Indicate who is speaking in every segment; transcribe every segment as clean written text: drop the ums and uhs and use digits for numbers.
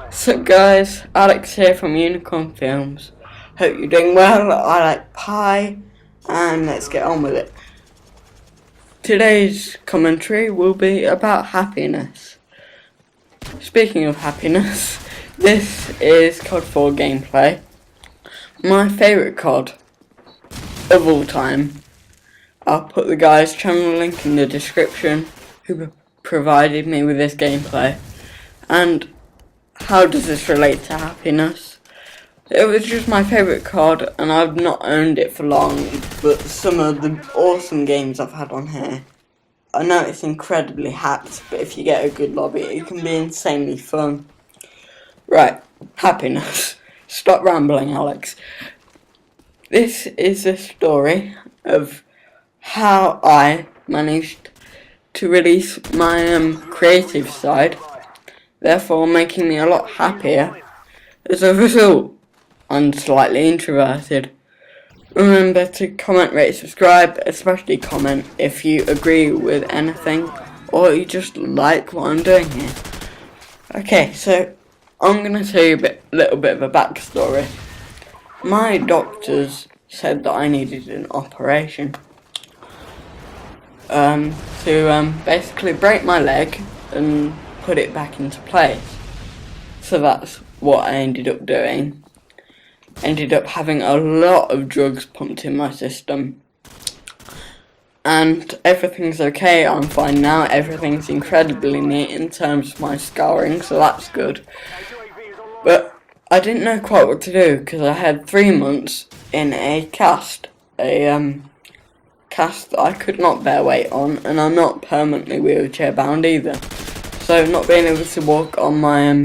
Speaker 1: So guys, Alex here from Unicorn Films. Hope you're doing well. I like pie, and let's get on with it. Today's commentary will be about happiness. Speaking of happiness, this is Cod4 gameplay. My favourite COD of all time. I'll put the guy's channel link in the description who provided me with this gameplay. And how does this relate to happiness? It was just my favourite COD, and I've not owned it for long, but some of the awesome games I've had on here. I know it's incredibly hacked, but if you get a good lobby, it can be insanely fun. Right, happiness. Stop rambling, Alex. This is a story of how I managed to release my creative side, therefore making me a lot happier. As a result, I'm slightly introverted. Remember to comment, rate, subscribe, especially comment if you agree with anything or you just like what I'm doing here. Okay, so I'm going to tell you a little bit of a backstory. My doctors said that I needed an operation to basically break my leg and put it back into place. So that's what I ended up doing. Ended up having a lot of drugs pumped in my system. And everything's okay, I'm fine now, everything's incredibly neat in terms of my scarring, so that's good. But I didn't know quite what to do because I had 3 months in a cast. Cast that I could not bear weight on, and I'm not permanently wheelchair bound either. So not being able to walk on my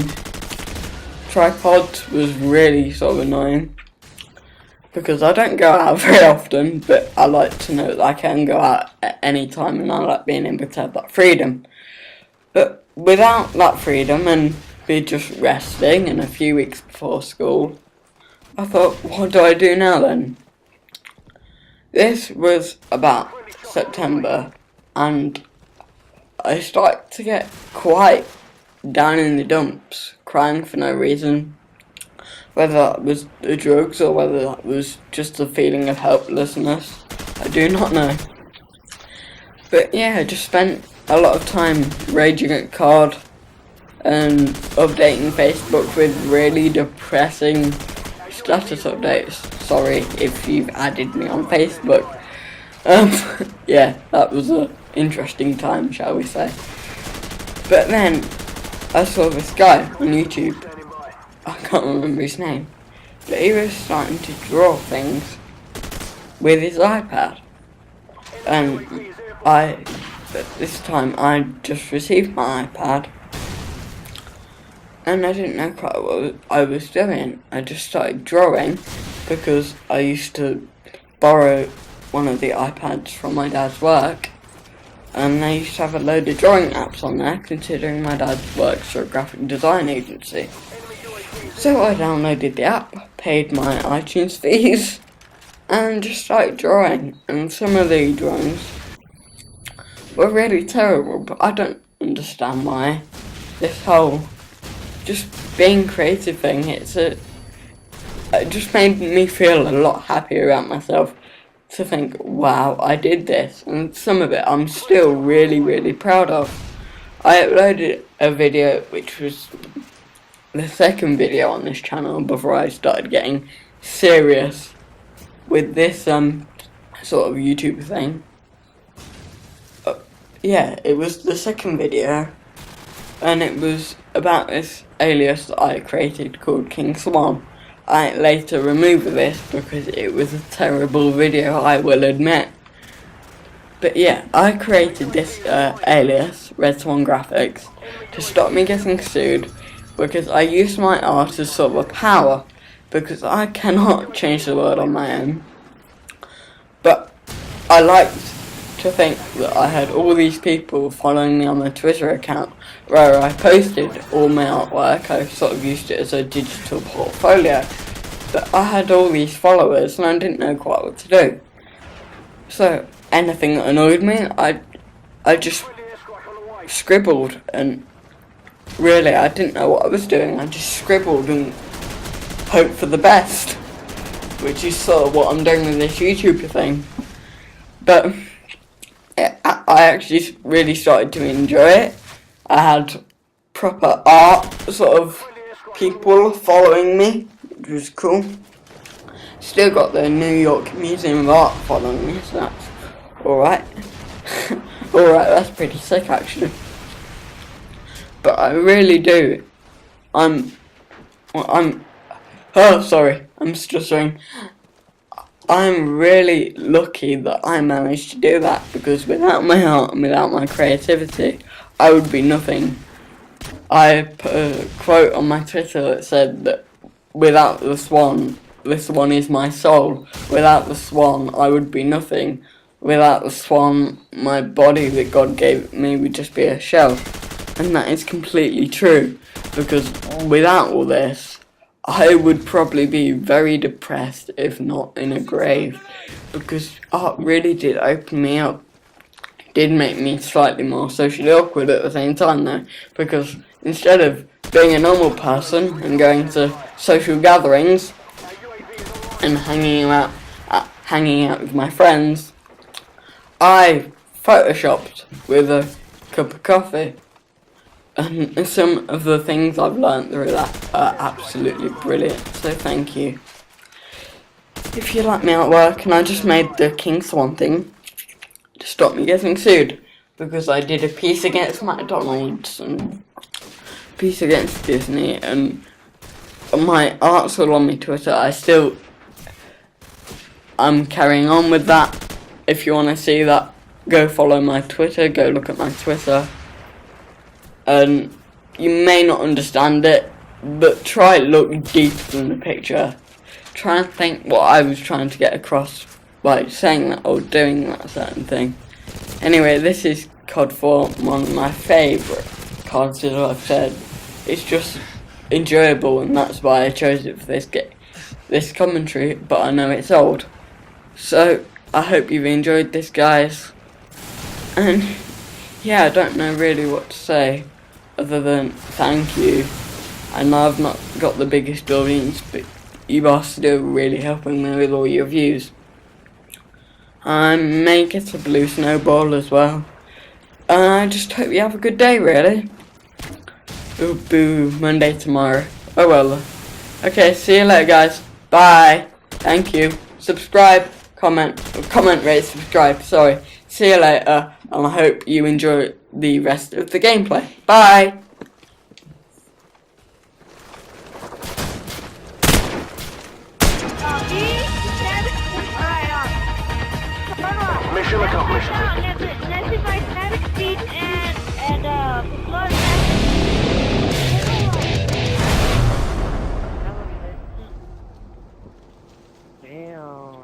Speaker 1: tripod was really sort of annoying. Because I don't go out very often, but I like to know that I can go out at any time, and I like being able to have that freedom. But without that freedom and be just resting in a few weeks before school, I thought, what do I do now then? This was about September, and I started to get quite down in the dumps, crying for no reason. Whether that was the drugs or whether that was just a feeling of helplessness, I do not know. But yeah, I just spent a lot of time raging at COD and updating Facebook with really depressing status updates. Sorry if you've added me on Facebook. Yeah, that was an interesting time, shall we say. But then I saw this guy on YouTube. I can't remember his name, but he was starting to draw things with his iPad. And at this time, I just received my iPad, and I didn't know quite what I was doing. I just started drawing because I used to borrow one of the iPads from my dad's work, and they used to have a load of drawing apps on there, considering my dad works for a graphic design agency. So I downloaded the app, paid my iTunes fees, and just started drawing. And some of the drawings were really terrible, but I don't understand why. This whole just being creative thing, it just made me feel a lot happier about myself to think, wow, I did this. And some of it I'm still really, really proud of. I uploaded a video which was the second video on this channel before I started getting serious with this sort of YouTube thing. Yeah, it was the second video, and it was about this alias that I created called King Swan. I later removed this because it was a terrible video, I will admit. But yeah, I created this alias, Red Swan Graphics, to stop me getting sued, because I use my art as sort of a power, because I cannot change the world on my own. But I liked to think that I had all these people following me on my Twitter account where I posted all my artwork. I sort of used it as a digital portfolio. But I had all these followers and I didn't know quite what to do. So anything that annoyed me, I just scribbled and really, I didn't know what I was doing. I just scribbled and hoped for the best, which is sort of what I'm doing with this YouTube thing. But I actually really started to enjoy it. I had proper art sort of people following me, which was cool. Still got the New York Museum of Art following me, so that's alright. Alright, that's pretty sick actually. But I really do. I'm stuttering. I'm really lucky that I managed to do that, because without my art and without my creativity, I would be nothing. I put a quote on my Twitter that said that without the swan is my soul. Without the swan, I would be nothing. Without the swan, my body that God gave me would just be a shell. And that is completely true, because without all this, I would probably be very depressed, if not in a grave, because art really did open me up. It did make me slightly more socially awkward at the same time though, because instead of being a normal person and going to social gatherings and hanging out with my friends, I photoshopped with a cup of coffee. And some of the things I've learned through that are absolutely brilliant, so thank you. If you like me at work, and I just made the King Swan thing to stop me getting sued, because I did a piece against McDonald's and a piece against Disney, and my art's all on my Twitter. I'm carrying on with that. If you want to see that, go follow my Twitter, go look at my Twitter. And you may not understand it, but try look deeper than the picture. Try and think what I was trying to get across by saying that or doing that certain thing. Anyway, this is Cod4, one of my favourite cards, as I've said. It's just enjoyable, and that's why I chose it for this commentary, but I know it's old. So, I hope you've enjoyed this, guys. And yeah, I don't know really what to say other than thank you. I know I've not got the biggest audience, but you are still really helping me with all your views. I may get a blue snowball as well. And I just hope you have a good day, really. Ooh, boo, Monday tomorrow. Oh well. Okay, see you later, guys. Bye. Thank you. Subscribe, comment, rate, subscribe, sorry. See you later, and I hope you enjoy the rest of the gameplay. Bye!
Speaker 2: Mission accomplished. Damn.